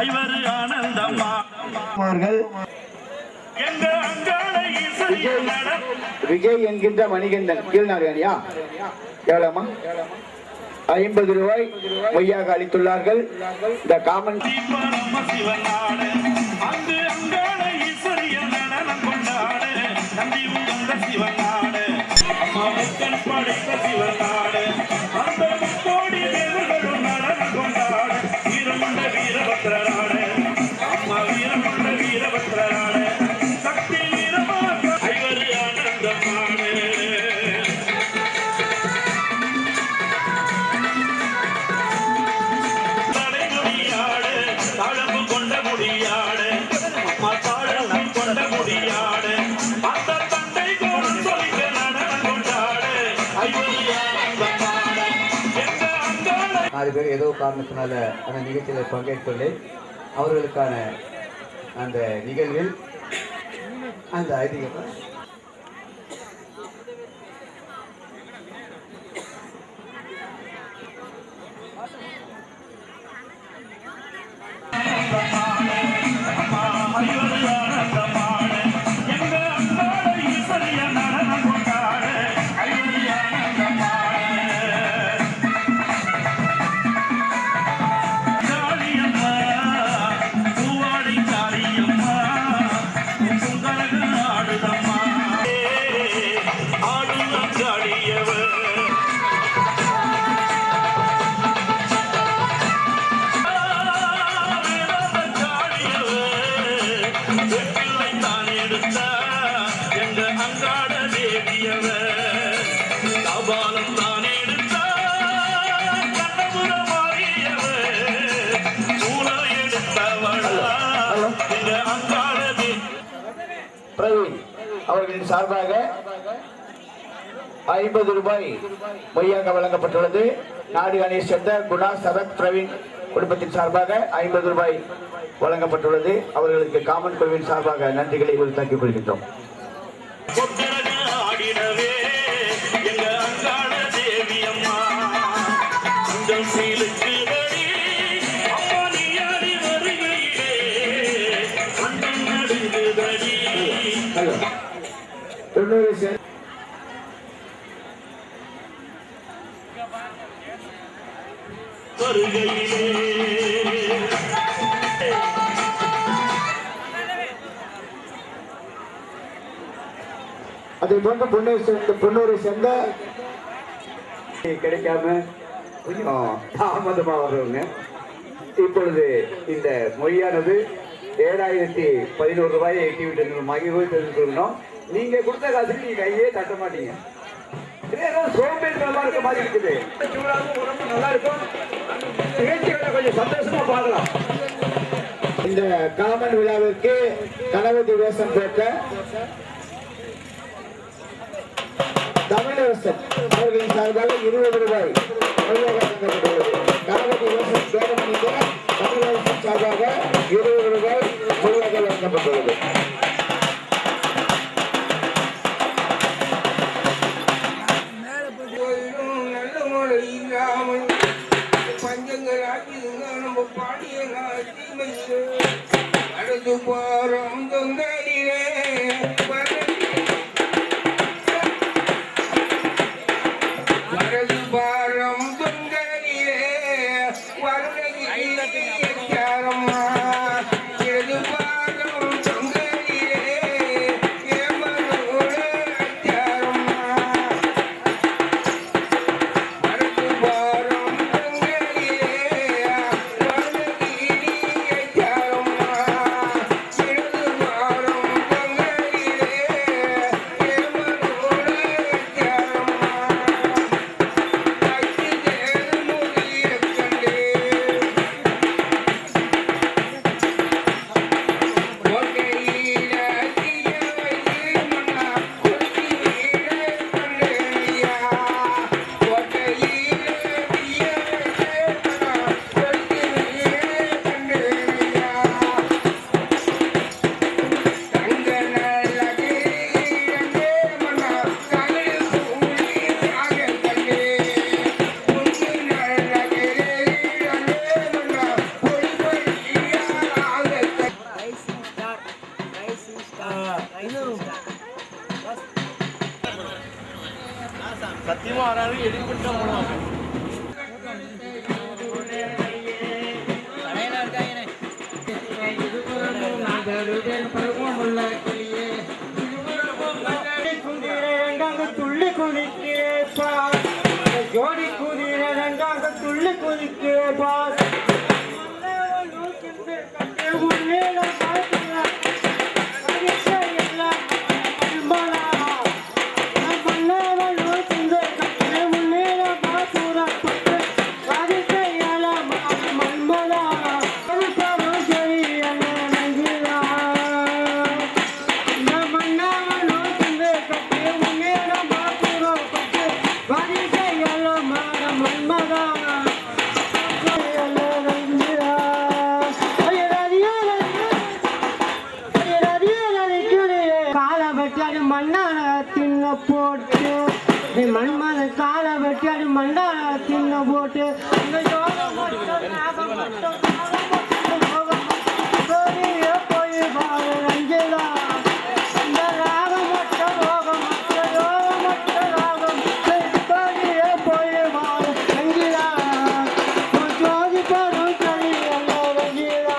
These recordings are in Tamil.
ஐவரு ஆனந்தம்மா அவர்கள் விஜய் என்கின்ற மணிகண்டன் கீழ்நாகனியா எவ்வளவுமா 50 ரூபாய் பொய்யாக அளித்துள்ளார்கள். இந்த காமன் பேர் ஏதோ காரணத்தினால அந்த நிகழ்ச்சியில் பங்கேற்கவில்லை. அவர்களுக்கான அந்த நிகழ்வில் அந்த ஐதீகம் அவர்களின் சார்பாக 50 ரூபாய் பொய்யாக வழங்கப்பட்டுள்ளது. நாடு அணியை சேர்ந்த குணா சரத் பிரவீன் குடும்பத்தின் சார்பாக 50 ரூபாய் வழங்கப்பட்டுள்ளது. அவர்களுக்கு காமன் குழுவின் சார்பாக நன்றிகளை உரித்தாக்கிக் கொள்கின்றோம். அதை போன்ற பொன்னூரை சேர்ந்த கிடைக்காம கொஞ்சம் தாமதமா வர்றவங்க இப்பொழுது இந்த மொழியானது 7011 ரூபாயை எட்டிவிட்டு மகிழ்வு தெரிஞ்சுக்கணும். நீங்க கொடுத்த காசுக்கு நீங்க கையே தட்ட மாட்டீங்க. சோம்பேறித்தனமா இருக்க மாதிரி இருக்குது. உடம்பு நல்லா இருக்கும். நிகழ்ச்சிகளை கொஞ்சம் சந்தோஷமா பார்க்கலாம். இந்த காமன் விழாவிற்கு கணபதி வேஷம் போட்ட தமிழரசன் அவர்களின் சார்பாக 20 ரூபாய் வழங்கப்பட்டுள்ளது. கணபதி வேஷம் பேரமணிக்க தமிழரசன் சார்பாக 20 ரூபாய் வழங்கப்பட்டுள்ளது. Bye. துள்ளி குதிக்கிறேப்பா ஜோடி குதிரை ரெண்டாங்க துள்ளி குதிக்கிறேப்பா போட்டு மண்மத கால வெட்டி அடி மண்டான தின்ன போட்டு போய் பாரு ரஞ்சிதா இந்த ராகம் மட்டும் ரோகம் மட்டும் யோகம் மட்டும் ராகம் போய் பாரு ரஞ்சிதா ஜோதி பாரு கலி ரஞ்சிதா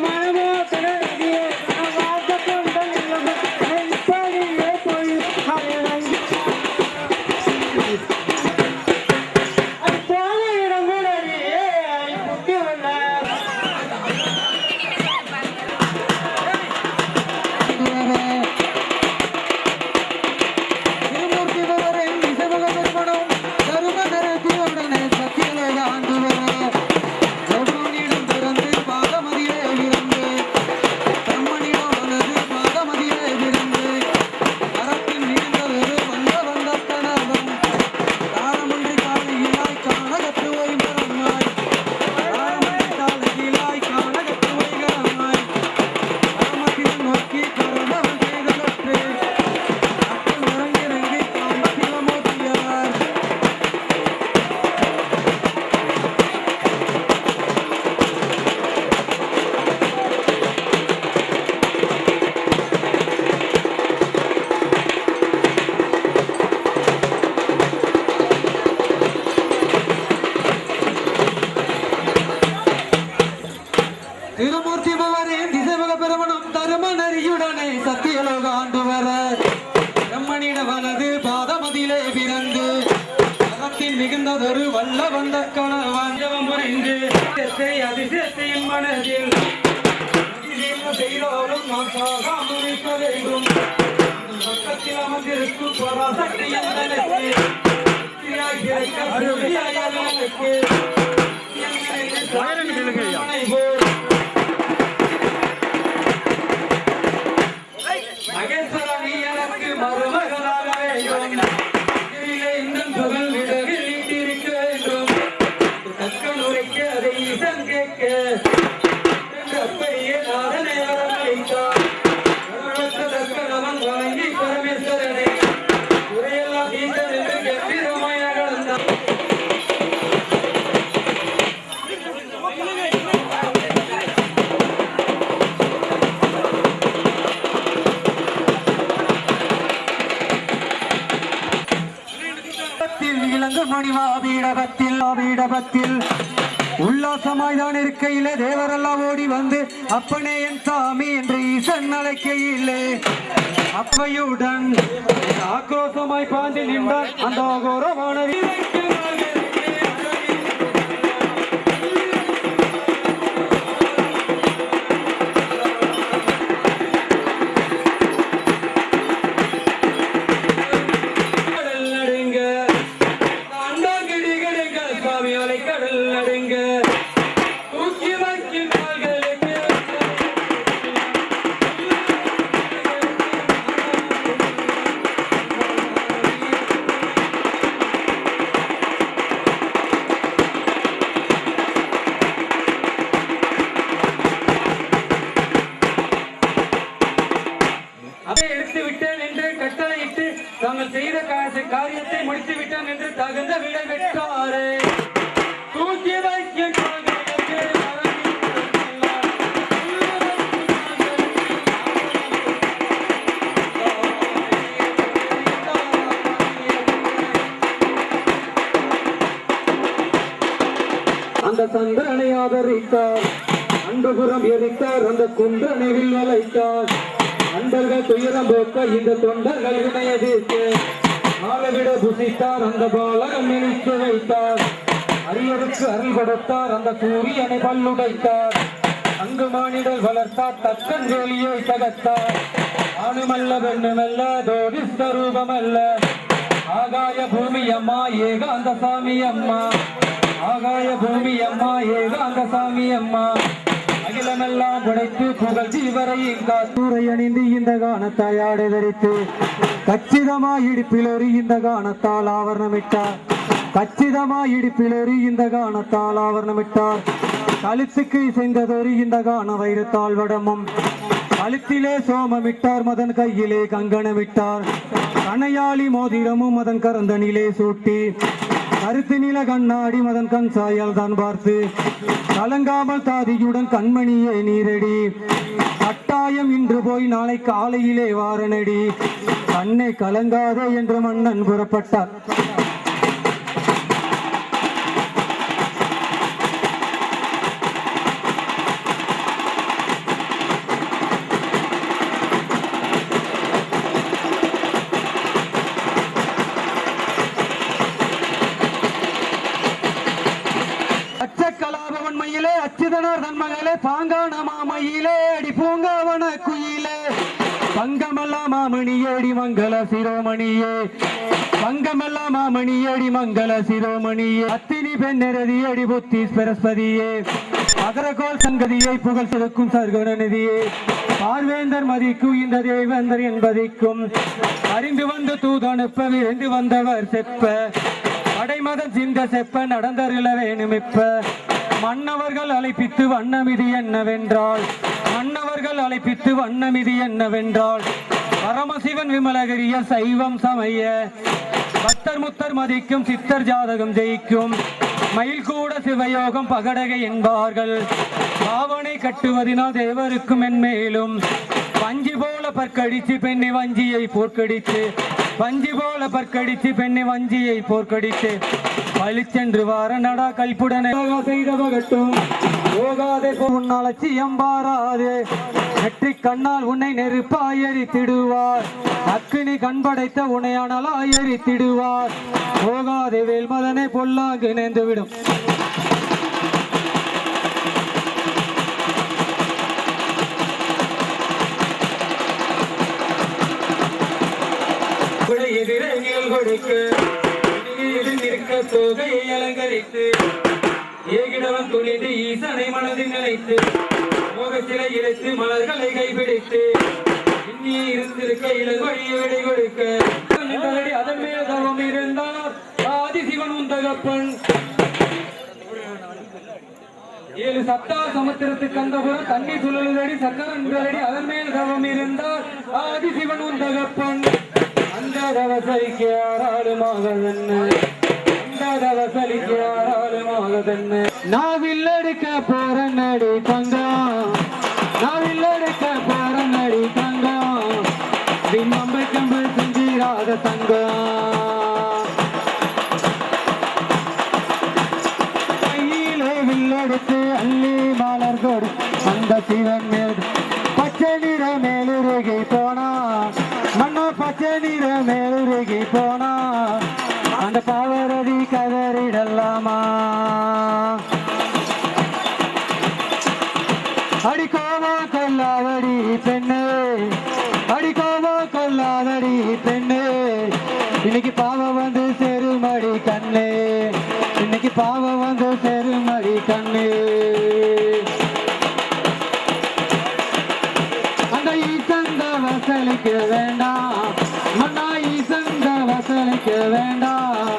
மனமோ கணதியே வார்த்தை கொண்ட போய் ஹரே ரஞ்சிதா திருமூர்த்தி பவரின் திசைமுக பெருமனும் தருமநரியுடனே சத்தியலோக ஆண்டு வர பிரம்மனிட வலது பாதமதியிலே பிறந்து அகத்தில் மிகுந்ததொரு வல்ல வந்த கணவன் புரிந்து அதிசயத்தையும் மனதில் செய்தோறும் நாம் சாகாமல் இருக்க வேண்டும் பக்கத்தில் அமர்ந்திருக்கும் பராசக்தி மகேஸ்வரனி எனக்கு மருமகனாக வேண்டும் இன்னும் புகழ் விடவில் நீட்டிருக்க வேண்டும் தக்கன் உரைக்க அதை இசம் கேட்க அப்படியே நாதனை வரவழைத்தார் தக்கனவன் வணங்கி பரமேஸ்வரனை உரையெல்லாம் நீந்தர் என்று கம்பீரமாய் நடந்தான். இளங்கு மணிமா பீடபத்தில் உல்லாசமாய்தான் இருக்கையிலே தேவரெல்லாம் ஓடி வந்து அப்பனே என் சாமி என்று ஈசன் அழைக்கையிலே அப்பையுடன் ஆக்ரோஷமாய் பாய்ந்து நின்றான் அந்த கோரமான தாங்கள் செய்த காரியத்தை முடித்து விட்டான் என்று தகுந்த விடை பெற்றாரே தூக்கி வைக்க சந்திரனை ஆதரித்தார் அன்புபுறம் எரித்தார் அந்த குன்றனைவில் வளைத்தார் அன்பர்கள் துயரம் போக்க இந்த தொண்டர்கள் வினையதீர்த்து ஆளவிட புசித்தார் அந்த பாலகன் நினைத்து வைத்தார் அரியருக்கு அருள் கொடுத்தார் அந்த சூரியனை பல்லுடைத்தார் அங்கு மானிடல் வளர்த்தார் தக்கன் வேலியை தகத்தார் ஆணுமல்ல பெண்ணுமல்ல தோதிஸ்வரூபமல்ல ஆகாய பூமி அம்மா ஏகாந்த சாமி அம்மா ஆகாய பூமி அம்மா ஏகாந்த சாமி அம்மா அகிலமெல்லாம் படைத்து புகழ் ஜீவரையும் காத்தூரை அணிந்து இந்த கானத்தாய் ஆடை தரித்து கச்சிதமாய் இடுப்பிலொரு இந்த கானத்தால் ஆவரணமிட்டார் கச்சிதமாய் இடுப்பிலொரு இந்த கானத்தால் ஆவரணமிட்டார் கழுத்துக்கு இசைந்ததொரு இந்த கான வைரத்தால் வடமும் கழுத்திலே சோமமிட்டார் மதன் கையிலே கங்கணமிட்டார் கணையாளி மோதிரமும் மதன் கரந்தனிலே சூட்டி கருத்து நில கண்ணாடி மதன் கண் சாயல் தான் பார்த்து கலங்காமல் தாதியுடன் கண்மணியே நீரடி கட்டாயம் இன்று போய் நாளை காலையிலே வாரனடி கண்ணை கலங்காதே என்று மன்னன் புறப்பட்டார். கலாபவன்மையிலே அச்சுதனார் தன்மகளே பாங்கான மாமையிலே அடி பூங்காவன குயிலே பங்கமல்லா மாமணியேடி மங்கள சிரோமணியே பங்கமல்லா மாமணியேடி மங்கள சிரோமணியே அத்தினி பெண்ணரதி அடி புத்தி பிரஸ்பதியே அகரகோல் சங்கதியை புகழ் செலுக்கும் சர்க்குணநிதியே பார்வேந்தர் மதிக்கும் இந்த தேவேந்தர் என்பதிக்கும் அறிந்து வந்து தூதனுப்ப விரைந்து வந்தவர் செப்ப படைமதன் சிந்த செப்ப நடந்தருள வேணுமிப்ப மன்னவர்கள் அழைப்பித்து வண்ணமிதி என்னவென்றால் மன்னவர்கள் அழைப்பித்து வண்ணமிதி என்னவென்றால் பரமசிவன் விமலகிரிய சைவம் சமய பக்தர் முத்தர் மதிக்கும் சித்தர் ஜாதகம் ஜெயிக்கும் மயில் கூட சிவயோகம் பகடகை என்பார்கள் பாவனை கட்டுவதினால் தேவருக்கும் மென்மேலும் பஞ்சு போல பற்கடிச்சு பெண்ணை வஞ்சியை போர்க்கடித்து பஞ்சு போல பற்கடிச்சு பெண்ணை வஞ்சியை போர்க்கடித்து பழிச்சென்று வார நடா கல்புடனே செய்தவகட்டும் போகாதே உன்னால் அச்சியம் பாராதே நெற்றி கண்ணால் உன்னை நெருப்பாய் எரித்திடுவார் அக்கினி கண்படைத்த உனையானலாய் எரித்திடுவார் போகாதே வேல்மதனை பொல்லாங்கு நேர்ந்துவிடும். எதிரணியில் கொடுக்க நிற்க தொகையை அலங்கரித்து ஏகிடவன் துணிந்து ஈசனை மனதில் நினைத்து மோக சிலை இழைத்து மலர்களை கைப்பிடித்து இன்னி இருந்திருக்க இளங்கொழியை விடை கொடுக்க அதன் மேல் தவம் இருந்தார் ஆதிசிவன் உந்தகப்பன் ஏழு சப்தா சமுத்திரத்துக்கு கந்தபுரம் தண்ணி சுழலுதடி சக்கரன்றடி அதன் மேல் தவம் இருந்தார் ஆதிசிவன் உந்தகப்பன் அந்த தவசலிக்கு ஆறாளுமாகதன்னு அந்த தவசலிக்கு ஆறாளுமாகதன்னு நாவில் எடுக்க போற நடி தங்கம் நாவில் எடுக்க போற நடி தங்கம் பிம்பம்பை கம்பு செஞ்சிராத தங்கம் கையிலே வில்லெடுத்து அள்ளி மலர் கொடு அந்த சிவன் மேல் பச்சை நிற மேலுருகி போனா மண்ணோ பச்சை நிற மேலுருகி போனா அந்த பாவரதி கதறிடலாமா அடிக்கோவா கொல்லாதடி பெண்ணே அடிக்கோவா கொல்லாதடி பெண்ணே இன்னைக்கு பாவம் வந்து செருமடி கண்ணே இன்னைக்கு பாவம் வந்து செருமடி கண்ணே ஈசந்த வசலிக்க வேண்டாம் மன்னா ஈசந்த வசலிக்க வேண்டாம்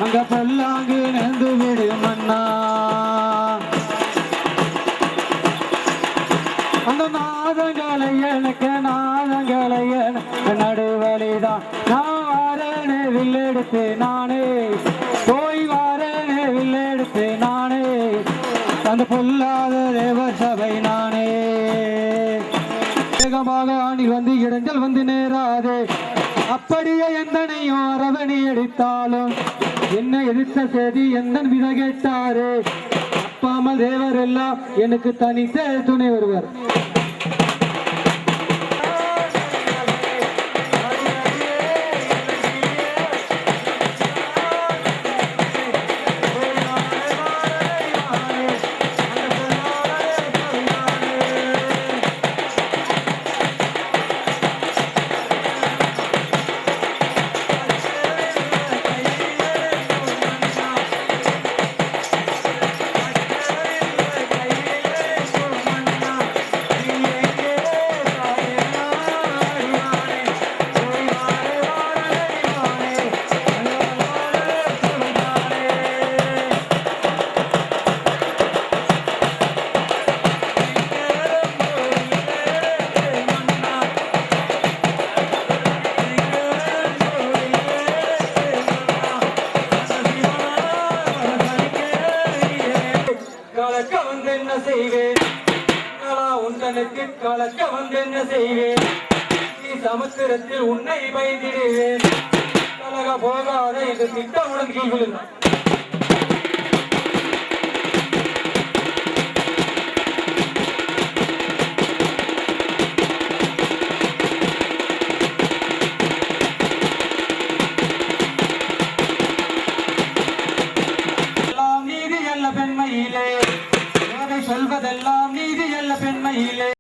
அங்க பொல்லாங்கு நெந்து விடு மன்னா அந்த நாதங்களை எனக்கு நாதங்களை நடுவழிதான் நான் வாரனே வில்லெடுத்து நானே போய் வாரனே வில்லெடுத்து நானே அந்த பொல்லாத தேவர் சபை நானே வேகமாக ஆணி வந்து இடைஞ்சல் வந்து நேராதே அப்படியே எந்தனையும் அரவணி அடித்தாலும் என்ன எதிர்த்த செய்தி எந்த வித கேட்டாரு தப்பாமல் தேவர் எல்லாம் எனக்கு தனித்த துணை வருவார். கலக்க வந்து என்ன செய்வேன், உந்தனுக்கு கலக்க வந்து என்ன செய்வேன், நீ சமுத்திரத்தில் உன்னை பயந்திடுவேன், கலக போகாத என்று திட்டமுடன் கீழ் விழுந்தான். பெண்மையிலே சொல்வதெல்லாம் நீதி அல்ல பெண்மையிலே